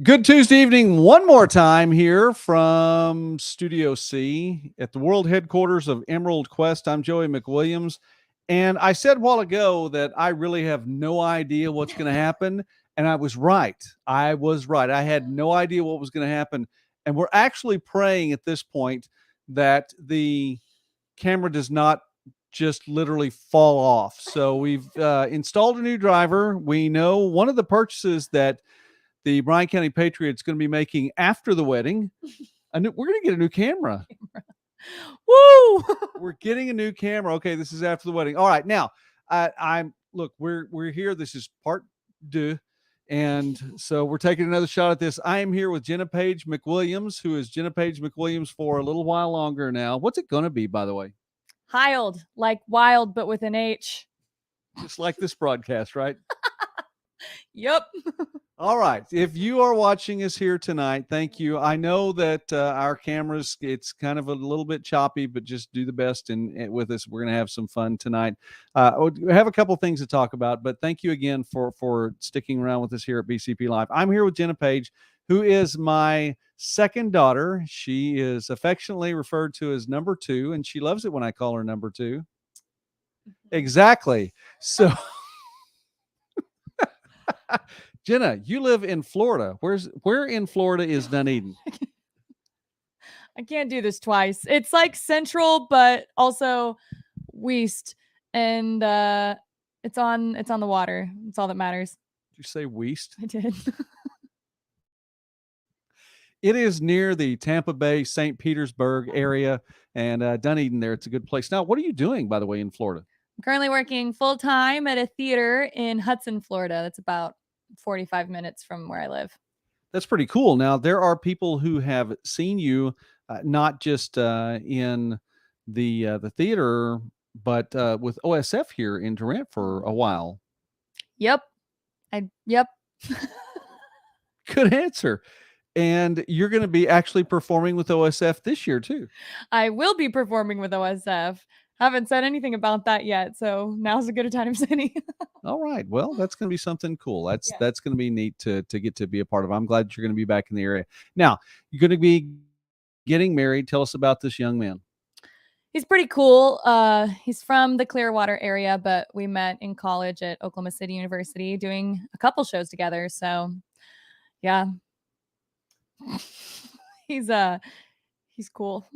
Good Tuesday evening, one more time here from Studio C at the world headquarters of Emerald Quest. I'm Joey McWilliams. And I said a while ago that I really have no idea what's going to happen. And I was right. I was right. I had no idea what was going to happen. And we're actually praying at this point that the camera does not just literally fall off. So we've installed a new driver. We know one of the purchases that the Bryan County Patriots going to be making after the wedding. We're going to get a new camera. Woo! We're getting a new camera. Okay, this is after the wedding. All right, now we're here. This is part deux, and so we're taking another shot at this. I am here with Jenna Page McWilliams, who is Jenna Page McWilliams for a little while longer now. What's it going to be, by the way? Hild, like wild, but with an H. Just like this broadcast, right? Yep. All right. If you are watching us here tonight, thank you. I know that our cameras, it's kind of a little bit choppy, but just do the best and with us. We're going to have some fun tonight. We have a couple things to talk about, but thank you again for sticking around with us here at BCP Live. I'm here with Jenna Page, who is my second daughter. She is affectionately referred to as number two, and she loves it when I call her number two. Exactly. So... Jenna, you live in Florida. Where in Florida is Dunedin? I can't do this twice. It's like central, but also west, and it's on the water. That's all that matters. Did you say west? I did. It is near the Tampa Bay, St. Petersburg area, and Dunedin there. It's a good place. Now, what are you doing, by the way, in Florida? I'm currently working full-time at a theater in Hudson, Florida. That's about 45 minutes from where I live. That's pretty cool. Now, there are people who have seen you not just in the theater, but with OSF here in Durant for a while. Yep. Yep. Good answer. And you're going to be actually performing with OSF this year, too. I will be performing with OSF. Haven't said anything about that yet, so now's as good a time as any. All right. Well, that's going to be something cool. That's going to be neat to get to be a part of. I'm glad you're going to be back in the area. Now, you're going to be getting married. Tell us about this young man. He's pretty cool. He's from the Clearwater area, but we met in college at Oklahoma City University doing a couple shows together. So, yeah. He's cool.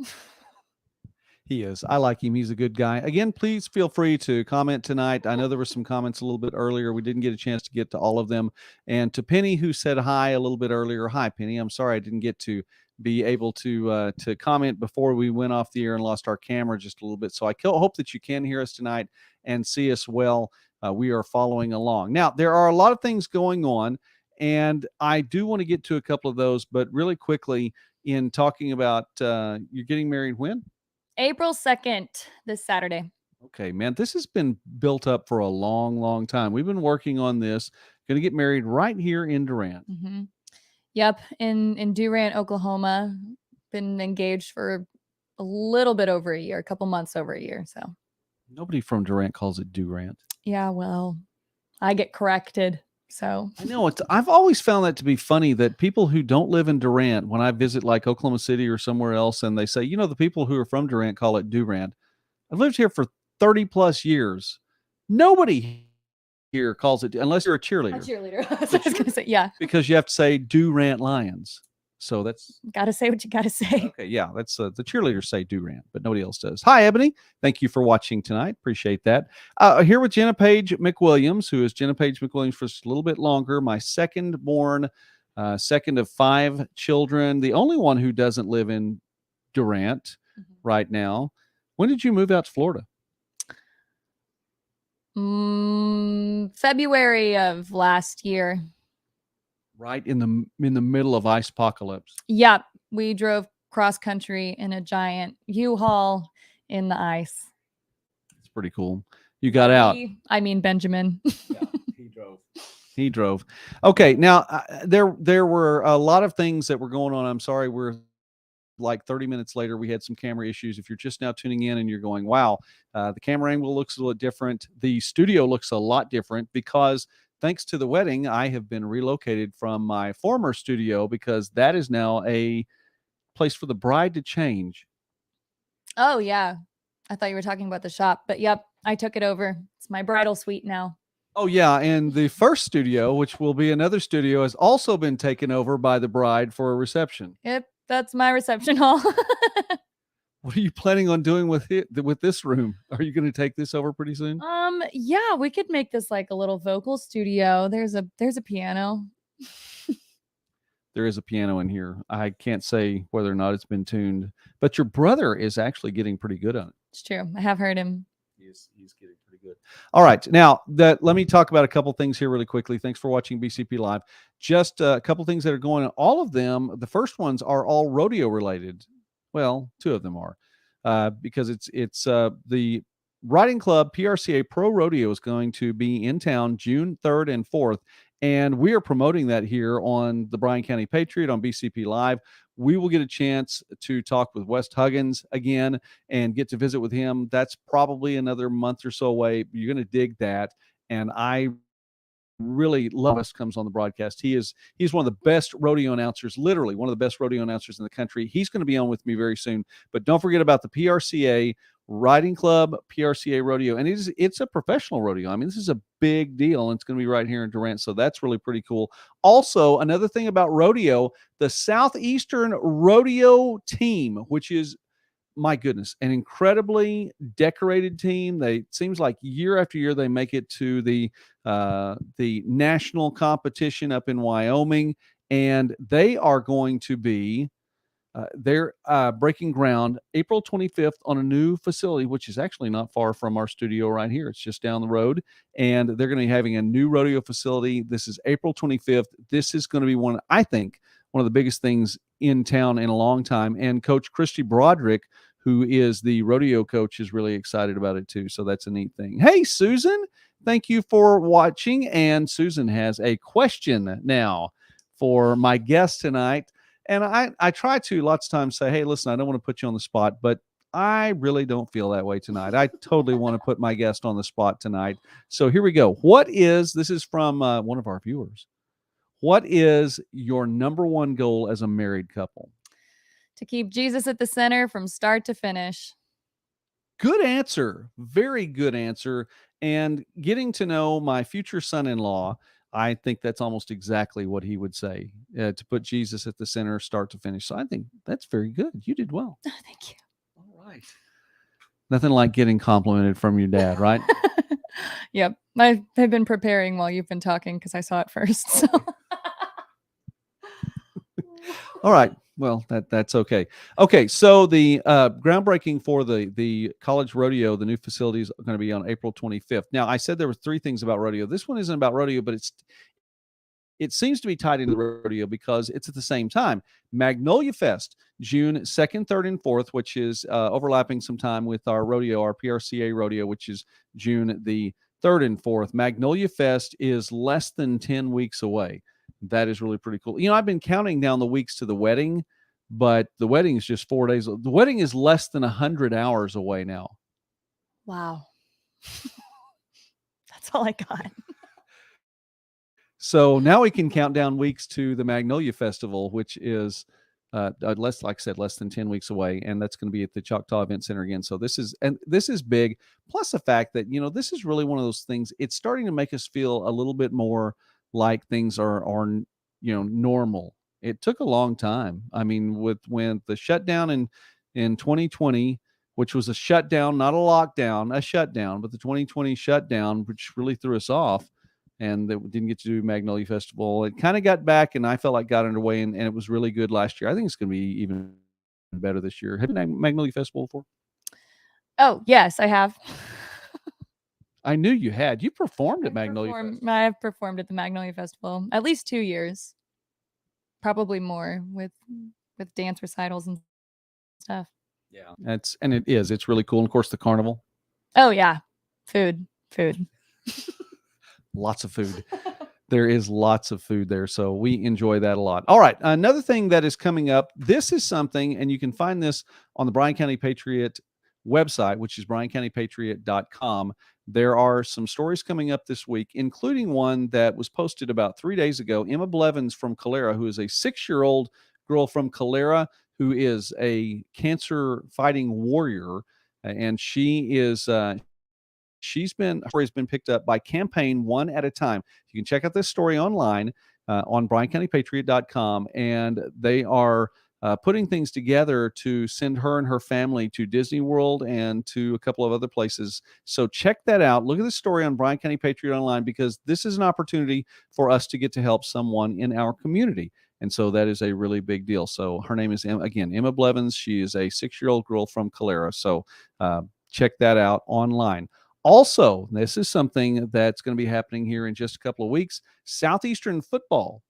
He is. I like him. He's a good guy. Again, please feel free to comment tonight. I know there were some comments a little bit earlier. We didn't get a chance to get to all of them. And to Penny, who said hi a little bit earlier. Hi, Penny. I'm sorry I didn't get to be able to comment before we went off the air and lost our camera just a little bit. So I hope that you can hear us tonight and see us well. We are following along. Now, there are a lot of things going on, and I do want to get to a couple of those. But really quickly, in talking about you're getting married when? April 2nd, this Saturday. Okay, man, this has been built up for a long, long time. We've been working on this. Going to get married right here in Durant. Mm-hmm. Yep, in Durant, Oklahoma. Been engaged for a little bit over a year, a couple months over a year. So nobody from Durant calls it Durant. Yeah, well, I get corrected. So I know I've always found that to be funny that people who don't live in Durant, when I visit like Oklahoma City or somewhere else, and they say, the people who are from Durant call it Durant. I've lived here for 30 plus years. Nobody here calls it, unless you're a cheerleader. A cheerleader. I was going to say, yeah. Because you have to say Durant Lions. So that's got to say what you got to say. Okay, yeah, that's the cheerleaders say Durant, but nobody else does. Hi, Ebony. Thank you for watching tonight. Appreciate that. Here with Jenna Page McWilliams, who is Jenna Page McWilliams for just a little bit longer. My second born, second of 5 children, the only one who doesn't live in Durant right now. When did you move out to Florida? February of last year. Right in the middle of ice apocalypse. Yep, we drove cross country in a giant U-Haul in the ice. It's pretty cool. You got out. I mean Benjamin. Yeah, he drove. Okay, now there were a lot of things that were going on. I'm sorry, we're like 30 minutes later. We had some camera issues. If you're just now tuning in and you're going, wow, the camera angle looks a little different. The studio looks a lot different because thanks to the wedding, I have been relocated from my former studio because that is now a place for the bride to change. Oh, yeah. I thought you were talking about the shop, but yep, I took it over. It's my bridal suite now. Oh, yeah. And the first studio, which will be another studio, has also been taken over by the bride for a reception. Yep, that's my reception hall. What are you planning on doing with this room? Are you going to take this over pretty soon? Yeah, we could make this like a little vocal studio. There's a piano. There is a piano in here. I can't say whether or not it's been tuned, but your brother is actually getting pretty good on it. It's true. I have heard him. He's getting pretty good. All right. Now let me talk about a couple things here really quickly. Thanks for watching BCP Live. Just a couple things that are going on. All of them, the first ones are all rodeo related. Well, two of them are, because it's the Riding Club PRCA Pro Rodeo is going to be in town June 3rd and 4th. And we are promoting that here on the Bryan County Patriot on BCP Live. We will get a chance to talk with West Huggins again and get to visit with him. That's probably another month or so away. You're going to dig that. And I really love West comes on the broadcast. He's one of the best rodeo announcers, literally one of the best rodeo announcers in the country. He's going to be on with me very soon. But don't forget about the PRCA Riding Club PRCA Rodeo, and it's a professional rodeo. I mean, this is a big deal, and it's going to be right here in Durant, so that's really pretty cool. Also, another thing about rodeo, the Southeastern Rodeo team, which is, my goodness, an incredibly decorated team. It seems like year after year they make it to the national competition up in Wyoming, and they are going to be they're breaking ground April 25th on a new facility, which is actually not far from our studio right here. It's just down the road, and they're going to be having a new rodeo facility. This is April 25th. This is going to be I think, one of the biggest things in town in a long time. And Coach Christy Broderick, who is the rodeo coach, is really excited about it too. So that's a neat thing. Hey, Susan, thank you for watching. And Susan has a question now for my guest tonight. And I try to lots of times say, hey, listen, I don't want to put you on the spot, but I really don't feel that way tonight. I totally want to put my guest on the spot tonight. So here we go. This is from one of our viewers. What is your number one goal as a married couple? To keep Jesus at the center from start to finish. Good answer. Very good answer. And getting to know my future son-in-law, I think that's almost exactly what he would say, to put Jesus at the center, start to finish. So I think that's very good. You did well. Oh, thank you. All right. Nothing like getting complimented from your dad, right? Yep. I've been preparing while you've been talking because I saw it first. So. All right. Well, that's okay. Okay, so the groundbreaking for the college rodeo, the new facility is going to be on April 25th. Now, I said there were three things about rodeo. This one isn't about rodeo, but it seems to be tied into the rodeo because it's at the same time. Magnolia Fest, June 2nd, 3rd, and 4th, which is overlapping some time with our rodeo, our PRCA rodeo, which is June the 3rd and 4th. Magnolia Fest is less than 10 weeks away. That is really pretty cool. You know, I've been counting down the weeks to the wedding, but the wedding is just 4 days. The wedding is less than 100 hours away now. Wow. That's all I got. So now we can count down weeks to the Magnolia Festival, which is less than 10 weeks away. And that's going to be at the Choctaw Event Center again. So this is big. Plus the fact that, you know, this is really one of those things. It's starting to make us feel a little bit more like things are normal. It took a long time. I mean, when the shutdown in 2020, which was a shutdown, not a lockdown, a shutdown, but the 2020 shutdown, which really threw us off, and that didn't get to do Magnolia Festival. It kind of got back, and I felt like got underway, and it was really good last year. I think it's going to be even better this year. Have you been to Magnolia Festival before? Oh, yes, I have. I knew you had. You performed at Magnolia Festival. I have performed at the Magnolia Festival at least 2 years, probably more with dance recitals and stuff. Yeah, it's really cool. And of course, the carnival. Oh yeah, food. Lots of food. There is lots of food there, so we enjoy that a lot. All right, another thing that is coming up. This is something, and you can find this on the Bryan County Patriot website, which is bryancountypatriot.com. There are some stories coming up this week, including one that was posted about 3 days ago. Emma Blevins from Calera, who is a 6-year-old girl from Calera, who is a cancer fighting warrior. And her story has been picked up by Campaign One at a Time. You can check out this story online on BryanCountyPatriot.com, and they are putting things together to send her and her family to Disney World and to a couple of other places. So check that out. Look at the story on Bryan County Patriot Online, because this is an opportunity for us to get to help someone in our community. And so that is a really big deal. So her name is, Emma Blevins. She is a 6-year-old girl from Calera. So check that out online. Also, this is something that's going to be happening here in just a couple of weeks. Southeastern football,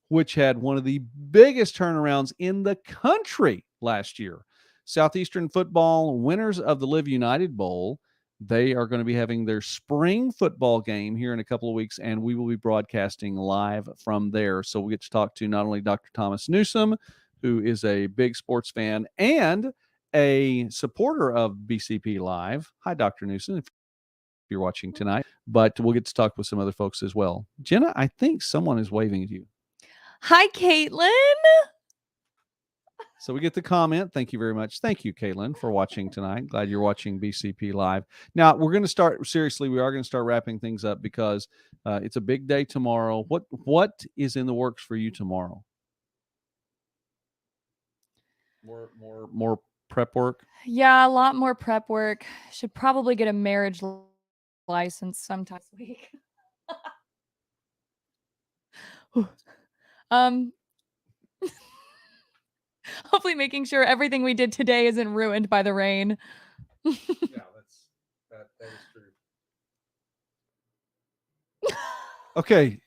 which had one of the biggest turnarounds in the country last year. Southeastern football, winners of the Live United Bowl, they are going to be having their spring football game here in a couple of weeks, and we will be broadcasting live from there. So we get to talk to not only Dr. Thomas Newsom, who is a big sports fan and a supporter of BCP Live. Hi, Dr. Newsom, if you're watching tonight. But we'll get to talk with some other folks as well. Jenna, I think someone is waving at you. Hi, Caitlin. So we get the comment. Thank you very much. Thank you, Caitlin, for watching tonight. Glad you're watching BCP Live. Now, we're going to start, seriously, we are going to start wrapping things up, because it's a big day tomorrow. What is in the works for you tomorrow? More prep work? Yeah, a lot more prep work. Should probably get a marriage license sometime this week. Hopefully making sure everything we did today isn't ruined by the rain. Yeah, that is true. Okay,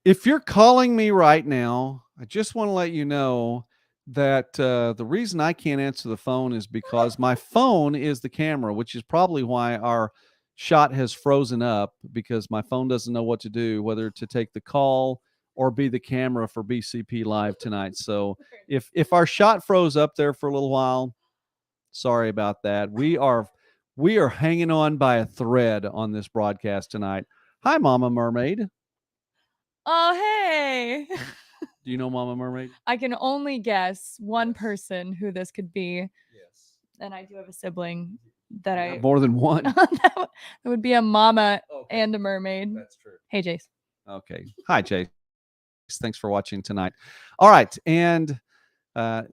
if you're calling me right now, I just want to let you know that the reason I can't answer the phone is because my phone is the camera, which is probably why our shot has frozen up, because my phone doesn't know what to do, whether to take the call or be the camera for BCP Live tonight. So if our shot froze up there for a little while, sorry about that. We are hanging on by a thread on this broadcast tonight. Hi, Mama Mermaid. Oh, hey. Do you know Mama Mermaid? I can only guess one person who this could be. Yes. And I do have a sibling that I more than one. that would be a mama and a mermaid. That's true. Hey, Jace. Okay. Hi, Jace. Thanks for watching tonight. All right. And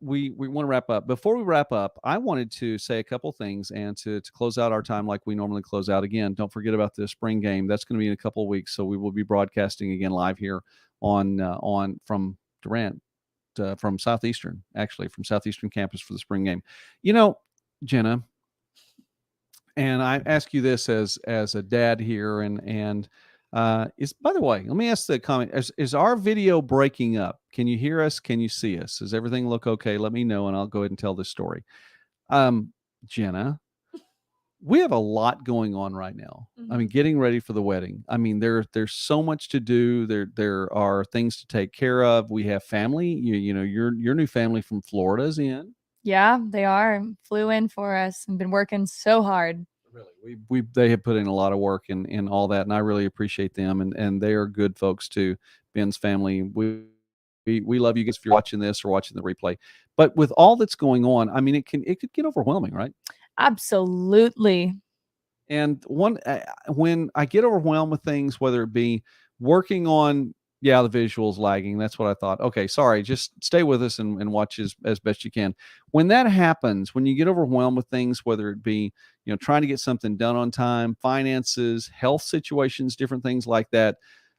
we want to wrap up. Before we wrap up, I wanted to say a couple things, and to close out our time like we normally close out. Again, don't forget about the spring game. That's going to be in a couple of weeks. So we will be broadcasting again live here on from Durant, from Southeastern, actually from Southeastern campus for the spring game. You know, Jenna, and I ask you this as a dad here, and is, by the way, let me ask the comment, is our video breaking up? Can you hear us? Can you see us? Does everything look okay? Let me know, and I'll go ahead and tell this story. Jenna, we have a lot going on right now. I mean, getting ready for the wedding. I mean, there's so much to do. There are things to take care of. We have family. You know, your new family from Florida is in. Yeah, they are. Flew in for us and been working so hard. Really, they have put in a lot of work in all that, and I really appreciate them. And they are good folks too. Ben's family. We love you guys if you're watching this or watching the replay. But with all that's going on, I mean, it could get overwhelming, right? Absolutely. And when I get overwhelmed with things, whether it be working on, the visual's lagging. That's what I thought. Okay, sorry, just stay with us and watch as best you can. When that happens, when you get overwhelmed with things, whether it be, trying to get something done on time, finances, health situations, different things like that,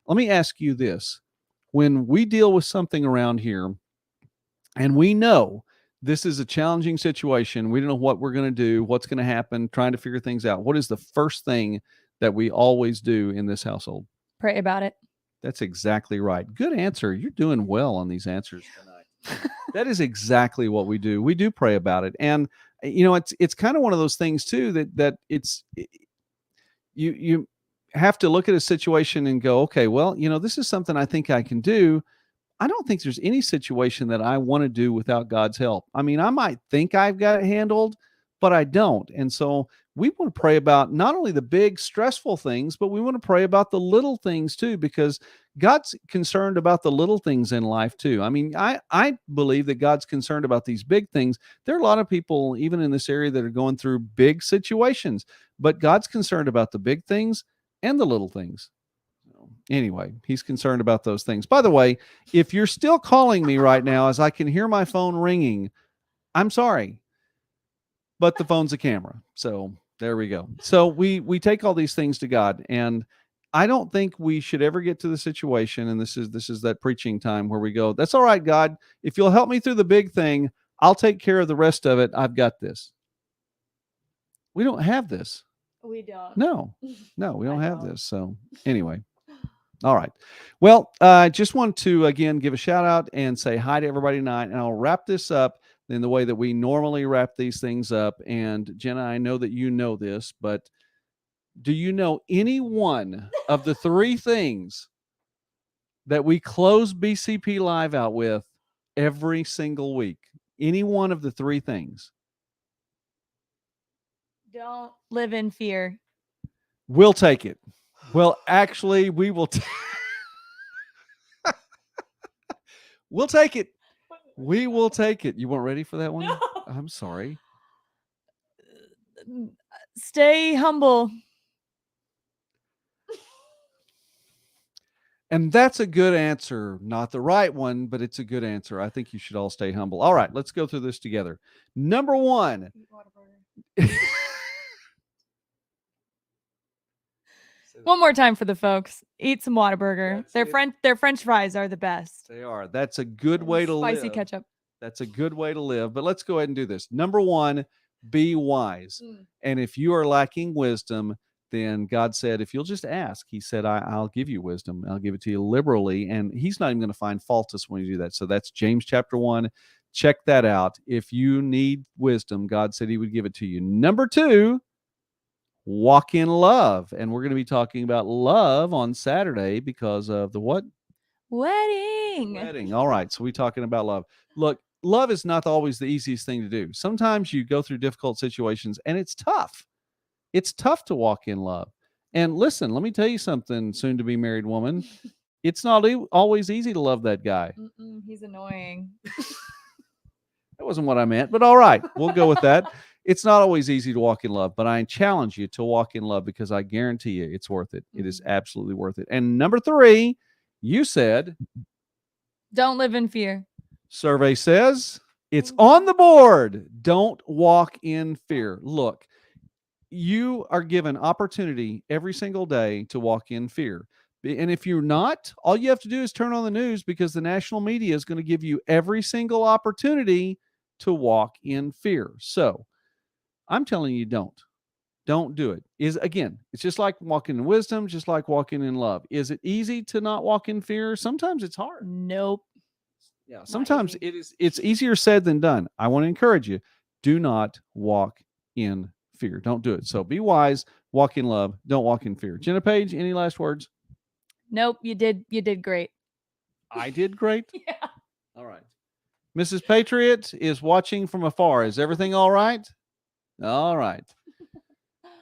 let me ask you this. When we deal with something around here, and we know this is a challenging situation, we don't know what we're going to do, what's going to happen, trying to figure things out, what is the first thing that we always do in this household? Pray about it. That's exactly right. Good answer. You're doing well on these answers tonight. That is exactly what we do. We do pray about it. And, it's kind of one of those things too, that you have to look at a situation and go, okay, well, this is something I think I can do. I don't think there's any situation that I want to do without God's help. I mean, I might think I've got it handled, but I don't. And so we want to pray about not only the big stressful things, but we want to pray about the little things too, because God's concerned about the little things in life too. I mean, I believe that God's concerned about these big things. There are a lot of people, even in this area, that are going through big situations, but God's concerned about the big things and the little things. Anyway, he's concerned about those things. By the way, if you're still calling me right now, as I can hear my phone ringing, I'm sorry, but the phone's a camera. So there we go. So we take all these things to God, and I don't think we should ever get to the situation, and this is that preaching time where we go, that's all right, God, if you'll help me through the big thing, I'll take care of the rest of it. I've got this. We don't have this. We don't. No, we don't have this. So anyway. All right. Well, I just want to, again, give a shout out and say hi to everybody tonight. And I'll wrap this up in the way that we normally wrap these things up. And Jenna, I know that you know this, but do you know any one of the three things that we close BCP Live out with every single week? Any one of the three things? Don't live in fear. We'll take it. Well, actually, we will. We'll take it. We will take it. You weren't ready for that one? No. I'm sorry. Stay humble. And that's a good answer. Not the right one, but it's a good answer. I think you should all stay humble. All right, let's go through this together. Number one. One more time for the folks. Eat some Whataburger. That's Their French fries are the best. They are. That's a good way to live. Spicy ketchup. That's a good way to live. But let's go ahead and do this. Number one, be wise. And if you are lacking wisdom, then God said, if you'll just ask, he said, I'll give you wisdom. I'll give it to you liberally. And he's not even going to find fault us when you do that. So that's James chapter 1. Check that out. If you need wisdom, God said he would give it to you. Number two, walk in love. And we're going to be talking about love on Saturday because of the what? Wedding. All right. So we're talking about love. Look, love is not always the easiest thing to do. Sometimes you go through difficult situations and it's tough. It's tough to walk in love. And listen, let me tell you something, soon to be married woman. It's not always easy to love that guy. He's annoying. That wasn't what I meant, but all right. We'll go with that. It's not always easy to walk in love, but I challenge you to walk in love because I guarantee you it's worth it. It is absolutely worth it. And number three, you said, don't live in fear. Survey says it's on the board. Don't walk in fear. Look, you are given opportunity every single day to walk in fear. And if you're not, all you have to do is turn on the news because the national media is going to give you every single opportunity to walk in fear. So I'm telling you, don't do it. It's just like walking in wisdom, just like walking in love. Is it easy to not walk in fear? Sometimes it's hard. Nope. Yeah. Sometimes it's easier said than done. I want to encourage you. Do not walk in fear. Don't do it. So be wise, walk in love, don't walk in fear. Jenna Page, any last words? Nope. You did great. I did great? Yeah. All right. Mrs. Patriot is watching from afar. Is everything all right? All right.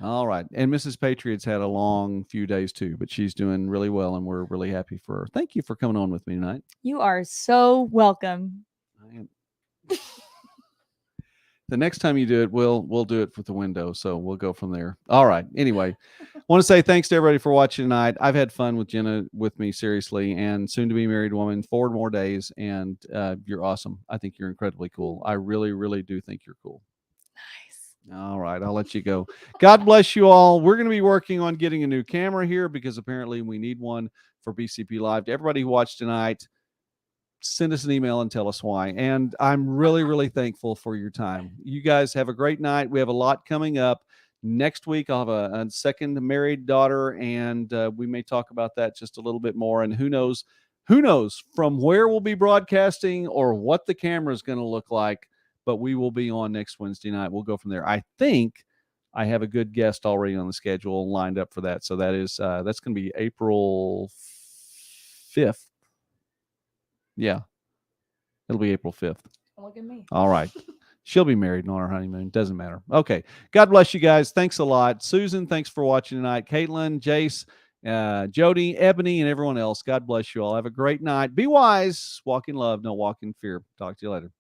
All right. And Mrs. Patriot's had a long few days too, but she's doing really well and we're really happy for her. Thank you for coming on with me tonight. You are so welcome. The next time you do it, we'll do it with the window. So we'll go from there. All right. Anyway, want to say thanks to everybody for watching tonight. I've had fun with Jenna with me, seriously, and soon to be married woman, 4 more days. And you're awesome. I think you're incredibly cool. I really, really do think you're cool. Nice. All right. I'll let you go. God bless you all. We're going to be working on getting a new camera here because apparently we need one for BCP Live. To everybody who watched tonight, send us an email and tell us why. And I'm really, really thankful for your time. You guys have a great night. We have a lot coming up. Next week, I'll have a second married daughter, and we may talk about that just a little bit more. And who knows from where we'll be broadcasting or what the camera is going to look like, but we will be on next Wednesday night. We'll go from there. I think I have a good guest already on the schedule lined up for that. So that's going to be April 5th. Yeah, it'll be April 5th. Look at me. All right. She'll be married and on her honeymoon. Doesn't matter. Okay. God bless you guys. Thanks a lot. Susan, thanks for watching tonight. Caitlin, Jace, Jody, Ebony, and everyone else. God bless you all. Have a great night. Be wise. Walk in love. Don't walk in fear. Talk to you later.